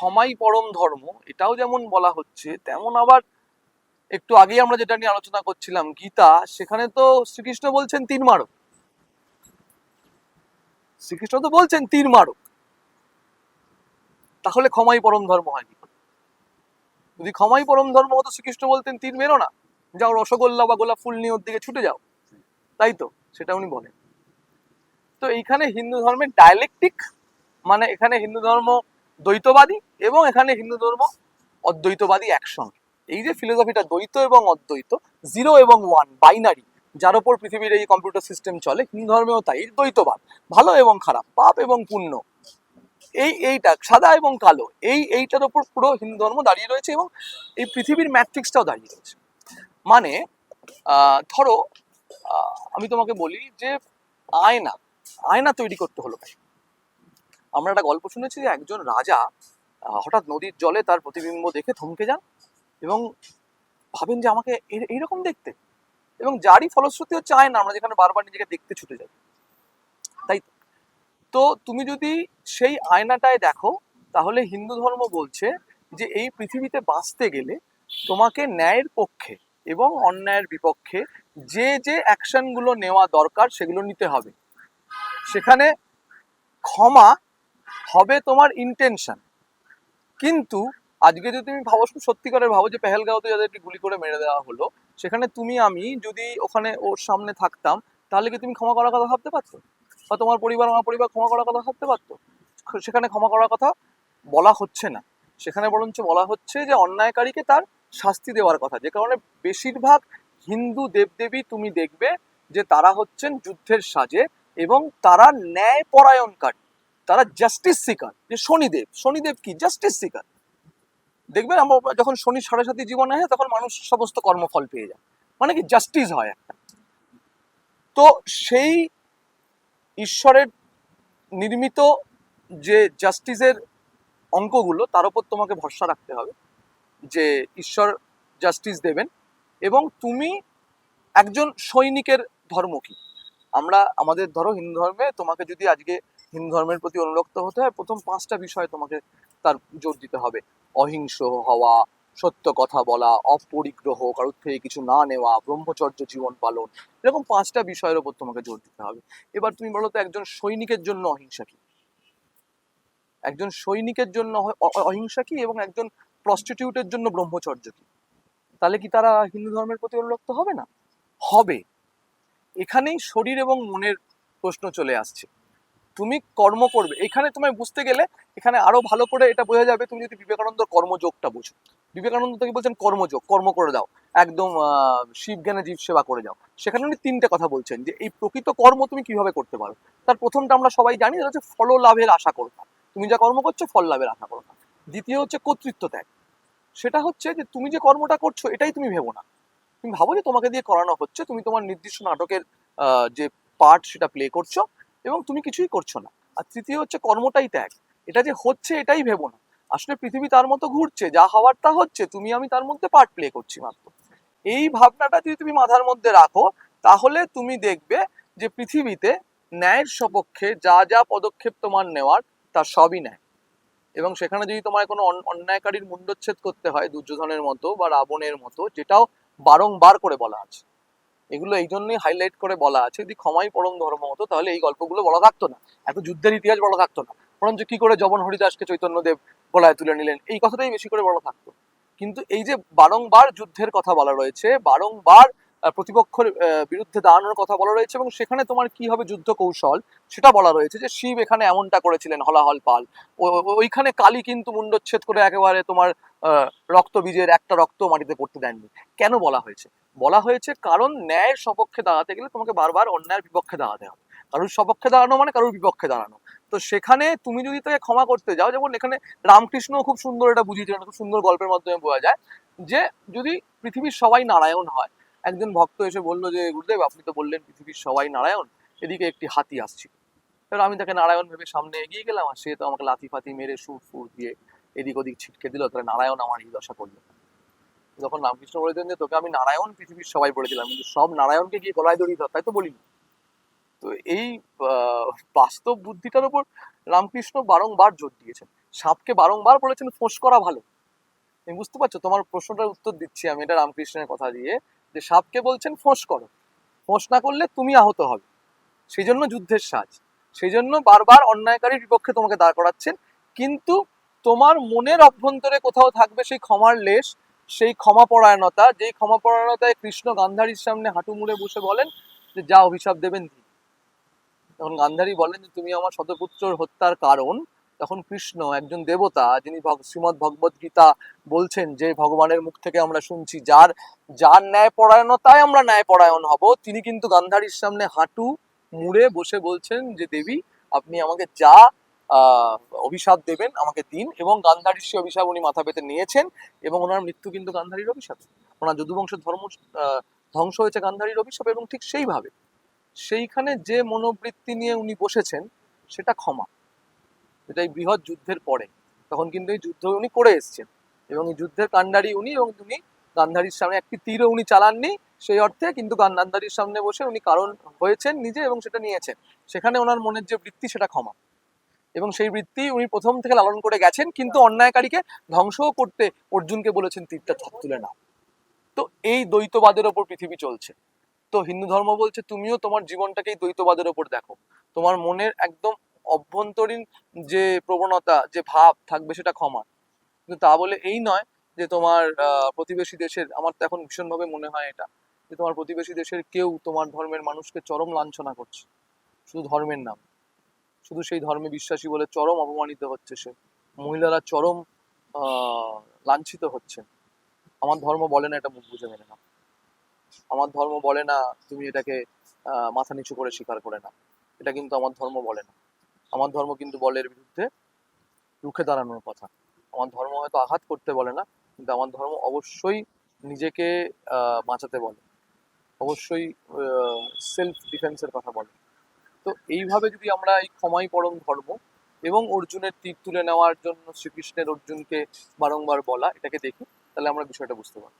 ক্ষমাই পরম ধর্ম এটাও যেমন বলা হচ্ছে, তেমন আবার একটু আগেই আমরা যেটা নিয়ে আলোচনা করছিলাম গীতা, সেখানে তো শ্রীকৃষ্ণ বলছেন তীর মারো। শ্রীকৃষ্ণ তো বলছেন তীর মারো, তাহলে ক্ষমাই পরম ধর্ম হয় কি করে? যদি ক্ষমাই পরম ধর্ম হতো, শ্রীকৃষ্ণ বলতেন তীর মেরো না, যাও রসগোল্লা বা গোলাপ ফুল নিয়ে ওর দিকে ছুটে যাও, তাই তো? সেটা উনি বলেন। তো এইখানে হিন্দু ধর্মের ডায়ালেকটিক, মানে এখানে হিন্দু ধর্ম দ্বৈতবাদী এবং এখানে হিন্দু ধর্ম অদ্বৈতবাদী একসঙ্গে। এই যে ফিলোসফিটা দ্বৈত এবং অদ্বৈত, জিরো এবং ওয়ান, বাইনারি, যার উপর পৃথিবীর এই কম্পিউটার সিস্টেম চলে, হিন্দু ধর্মেও তাই। দ্বৈতবাদ, ভালো এবং খারাপ, পাপ এবং পুণ্য, এইটা সাদা এবং কালো, এইটার উপর পুরো হিন্দু ধর্ম দাঁড়িয়ে রয়েছে এবং এই পৃথিবীর ম্যাট্রিক্সটাও দাঁড়িয়ে রয়েছে। মানে ধরো আমি তোমাকে বলি যে আয়না আয়না তৈরি করতে হলো কেন? আমরা একটা গল্প শুনেছি যে একজন রাজা হঠাৎ নদীর জলে তার প্রতিবিম্ব দেখে থমকে যান এবং ভাবেন যে আমাকে এইরকম দেখতে, এবং যারই ফলশ্রুতি হচ্ছে আয়না, আমরা যেখানে বারবার নিজেকে দেখতে ছুটে যাই, তাই তো? তো তুমি যদি সেই আয়নাটায় দেখো, তাহলে হিন্দু ধর্ম বলছে যে এই পৃথিবীতে বাঁচতে গেলে তোমাকে ন্যায়ের পক্ষে এবং অন্যায়ের বিপক্ষে যে যে অ্যাকশন গুলো নেওয়া দরকার সেগুলো নিতে হবে। সেখানে ক্ষমা হবে তোমার ইন্টেনশন। কিন্তু আজকে যদি তুমি ভাবো, সত্যিকারের ভাবো যে পেহেলগাঁওতে যাদেরকে গুলি করে মেরে দেওয়া হলো, সেখানে তুমি আমি যদি ওখানে ওর সামনে থাকতাম, তাহলে কি তুমি ক্ষমা করার কথা ভাবতে পারতো? বা তোমার পরিবার, আমার পরিবার ক্ষমা করার কথা ভাবতে পারতো? সেখানে ক্ষমা করার কথা বলা হচ্ছে না। সেখানে বরঞ্চ বলা হচ্ছে যে অন্যায়কারীকে তার শাস্তি দেওয়ার কথা। যে কারণে বেশিরভাগ হিন্দু দেবদেবী তুমি দেখবে যে তারা হচ্ছেন যুদ্ধের সাজে এবং তারা ন্যায় পরায়ণকারী, তারা জাস্টিস সিকার। যে শনিদেব কি জাস্টিস সিকার। দেখবেন আমরা যখন শনি সাড়ে সাথী জীবনে হয়, তখন মানুষ সমস্ত কর্মফল পেয়ে যায়, মানে কি জাস্টিস হয় একটা। তো সেই ঈশ্বরের নির্মিত যে জাস্টিসের অঙ্কগুলো, তার উপর তোমাকে ভরসা রাখতে হবে যে ঈশ্বর জাস্টিস দেবেন। এবং তুমি একজন সৈনিকের ধর্ম কি? আমরা আমাদের ধরো হিন্দু ধর্মে তোমাকে যদি আজকে হিন্দু ধর্মের প্রতি অনুরক্ত হতে হয়, প্রথম 5টা বিষয় তোমাকে তার জোর দিতে হবে। অহিংস হওয়া, সত্য কথা বলা, অপরিগ্রহ, কারোর থেকে কিছু না নেওয়া, ব্রহ্মচর্য জীবন পালন, এরকম 5টা বিষয়ের উপর তোমাকে জোর দিতে হবে। এবার তুমি বলো তো, একজন সৈনিকের জন্য অহিংসা কি? একজন সৈনিকের জন্য অহিংসা কি, এবং একজন প্রস্টিটিউটের জন্য ব্রহ্মচর্য কি? তাহলে কি তারা হিন্দু ধর্মের প্রতি অনুরক্ত হবে না? হবে। এখানেই শরীর এবং মনের প্রশ্ন চলে আসছে। তুমি কর্ম করবে, এখানে তোমায় বুঝতে গেলে এখানে আরো ভালো করে এটা বোঝা যাবে তুমি যদি বিবেকানন্দ কর্মযোগটা বুঝো। বিবেকানন্দ থেকে বলছেন কর্মযোগ, কর্ম করে দাও, একদম শিব জ্ঞানে জীব সেবা করে যাও। সেখানে উনি 3টে কথা বলছেন যে এই প্রকৃত কর্ম তুমি কিভাবে করতে পারো। তার প্রথমটা আমরা সবাই জানি, সেটা হচ্ছে ফল লাভের আশা করো না। তুমি যা কর্ম করছো ফল লাভের আশা করো না। দ্বিতীয় হচ্ছে কর্তৃত্ব ত্যাগ। সেটা হচ্ছে যে তুমি যে কর্মটা করছো এটাই তুমি ভেবো না, তুমি ভাবো যে তোমাকে দিয়ে করানো হচ্ছে, তুমি তোমার নির্দিষ্ট নাটকের যে পার্ট সেটা প্লে করছো এবং তুমি কিছুই করছো না। আর তৃতীয় হচ্ছে কর্মটাই ত্যাগ, এটা যে হচ্ছে এটাই ভেবো না। আসলে পৃথিবী তার মতো ঘুরছে, যা হওয়ার তা হচ্ছে, তুমি আমি তার মধ্যে পার্ট প্লে করছি মাত্র। এই ভাবনাটা যদি তুমি মাথার মধ্যে রাখো, তাহলে তুমি দেখবে যে পৃথিবীতে ন্যায়ের সপক্ষে যা যা পদক্ষেপ তোমার নেওয়ার, তা সবই ন্যায়। এবং সেখানে যদি তোমার কোনো অন্যায়কারীর মুণ্ডচ্ছেদ করতে হয়, দুর্যোধনের মতো বা রাবণের মতো, যেটাও বারংবার করে বলা আছে, এগুলো এই জন্যই হাইলাইট করে বলা আছে, যদি ক্ষমাই পরম ধর্ম হতো তাহলে এই গল্পগুলো বলা থাকতো না, এত যুদ্ধের ইতিহাস বলা থাকতো না, বরঞ্চ কি করে জবন হরিদাসকে চৈতন্যদেব গলায় তুলে নিলেন, এই কথাটাই বেশি করে বলা থাকতো। কিন্তু এই যে বারংবার যুদ্ধের কথা বলা রয়েছে, বারংবার প্রতিপক্ষের বিরুদ্ধে দাঁড়ানোর কথা বলা রয়েছে, এবং সেখানে তোমার কি হবে যুদ্ধ কৌশল সেটা বলা রয়েছে, যে শিব এখানে এমনটা করেছিলেন হলাহল পাল, ওইখানে কালী কিন্তু মুণ্ডচ্ছেদ করে একেবারে তোমার রক্ত বীজের একটা রক্ত মাটিতে পড়তে দেননি। কেন বলা হয়েছে? বলা হয়েছে কারণ ন্যায়ের সপক্ষে দাঁড়াতে গেলে তোমাকে বারবার অন্যায়ের বিপক্ষে দাঁড়াতে হবে। কারোর সপক্ষে দাঁড়ানো মানে কারোর বিপক্ষে দাঁড়ানো। তো সেখানে তুমি যদি তাকে ক্ষমা করতে যাও, যেমন এখানে রামকৃষ্ণ খুব সুন্দর এটা বুঝিয়েছিলেন, খুব সুন্দর গল্পের মাধ্যমে বোঝা যায় যে যদি পৃথিবীর সবাই নারায়ণ হয়, একজন ভক্ত এসে বললো যে গুরুদেব আপনি তো বললেন পৃথিবীর সবাই নারায়ণ, এদিকে একটি হাতি আসছিল। এবার আমি তাকে নারায়ণ ভেবে সামনে এগিয়ে গেলাম, আর সে তো আমাকে লাথি ফাতি মেরে সুর ফুর দিয়ে এদিক ওদিক ছিটকে দিল, তাহলে নারায়ণ আমার এই দশা করলো। যখন রামকৃষ্ণ বলেছেন যে তোকে আমি নারায়ণ পৃথিবীর সবাই বলেছিলাম, কিন্তু সব নারায়ণকে গিয়ে গলায় দড়িয়ে ধর, তাই তো বলিনি। তো এই বাস্তব বুদ্ধিটার উপর রামকৃষ্ণ বারংবার জোর দিয়েছেন। সাপকে বারংবার বলেছেন ফোঁস করা ভালো। তুমি বুঝতে পারছো? তোমার প্রশ্নটার উত্তর দিচ্ছি আমি এটা রামকৃষ্ণের কথা দিয়ে, যে সাপকে বলছেন ফোঁস করো, ফোঁস না করলে তুমি আহত হবে, সেই জন্য যুদ্ধের সাজ, সেই জন্য বারবার অন্যায়কারীর বিপক্ষে তোমাকে দাঁড় করাচ্ছেন। কিন্তু তোমার মনের অভ্যন্তরে কোথাও থাকবে সেই ক্ষমার লেশ, সেই ক্ষমাপরায়ণতা, যেই ক্ষমাপরায়ণতায় কৃষ্ণ গান্ধারীর সামনে হাঁটু মুড়ে বসে বলেন যে যা অভিশাপ দেবেন দিন। তখন গান্ধারী বলেন যে তুমি আমার শতপুত্রর হত্যার কারণ। তখন কৃষ্ণ একজন দেবতা, যিনি শ্রীমদ্ ভগবদ গীতা বলছেন যে ভগবানের মুখ থেকে আমরা শুনছি যার যার ন্যায়পরায়ণতায় আমরা ন্যায়পরায়ণ হব, তিনি কিন্তু গান্ধারীর সামনে হাঁটু মুড়ে বসে বলছেন যে দেবী আপনি আমাকে যা অভিশাপ দেবেন আমাকে দিন। এবং গান্ধারীর সে অভিশাপ উনি মাথা পেতে নিয়েছেন, এবং ওনার মৃত্যু কিন্তু গান্ধারীর অভিশাপ। ওনার যদুবংশের ধর্ম ধ্বংস হয়েছে গান্ধারীর অভিশাপ। এবং ঠিক সেইভাবে সেইখানে যে মনোবৃত্তি নিয়ে উনি বসেছেন সেটা ক্ষমা। এটা এই বৃহৎ যুদ্ধের পরে, তখন কিন্তু এই যুদ্ধ উনি করে এসছেন, এবং এই যুদ্ধের কাণ্ডারি উনি, এবং উনি গান্ধারীর সামনে একটি তীরও উনি চালাননি সেই অর্থে, কিন্তু গান্ধারীর সামনে বসে উনি কারণ হয়েছেন নিজে এবং সেটা নিয়েছেন। সেখানে ওনার মনের যে বৃত্তি সেটা ক্ষমা, এবং সেই বৃত্তি উনি প্রথম থেকে লালন করে গেছেন। কিন্তু অন্যায়কারীকে ধ্বংসও করতে অর্জুনকে বলেছেন তীরটা তুলে নাও। তো এই দ্বৈতবাদের ওপর পৃথিবী চলছে। তো হিন্দু ধর্ম বলছে তুমিও তোমার জীবনটাকে এই দ্বৈতবাদের ওপর দেখো, তোমার মনের একদম অভ্যন্তরীণ যে প্রবণতা, যে ভাব থাকবে সেটা ক্ষমা। কিন্তু তা বলে এই নয় যে তোমার প্রতিবেশী দেশের, আমার তো এখন ভীষণভাবে মনে হয় এটা, যে তোমার প্রতিবেশী দেশের কেউ তোমার ধর্মের মানুষকে চরম লাঞ্ছনা করছে শুধু ধর্মের নাম, শুধু সেই ধর্মে বিশ্বাসী বলে চরম অপমানিত হচ্ছে সে, মহিলারা চরম লাঞ্ছিত হচ্ছে। আমার ধর্ম বলে না এটা মুখ বুঝে মেনে নাও, আমার ধর্ম বলে না তুমি এটাকে মাথা নিচু করে স্বীকার করে না, এটা কিন্তু আমার ধর্ম বলে না। আমার ধর্ম কিন্তু বলে এর বিরুদ্ধে রুখে দাঁড়ানোর কথা। আমার ধর্ম হয়তো আঘাত করতে বলে না, কিন্তু আমার ধর্ম অবশ্যই নিজেকে বাঁচাতে বলে, অবশ্যই সেলফ ডিফেন্সের কথা বলে। তো এইভাবে যদি আমরা এই ক্ষমাই পরম ধর্ম এবং অর্জুনের তীর তুলে নেওয়ার জন্য শ্রীকৃষ্ণের অর্জুনকে বারংবার বলা, এটাকে দেখি, তাহলে আমরা বিষয়টা বুঝতে পারবো।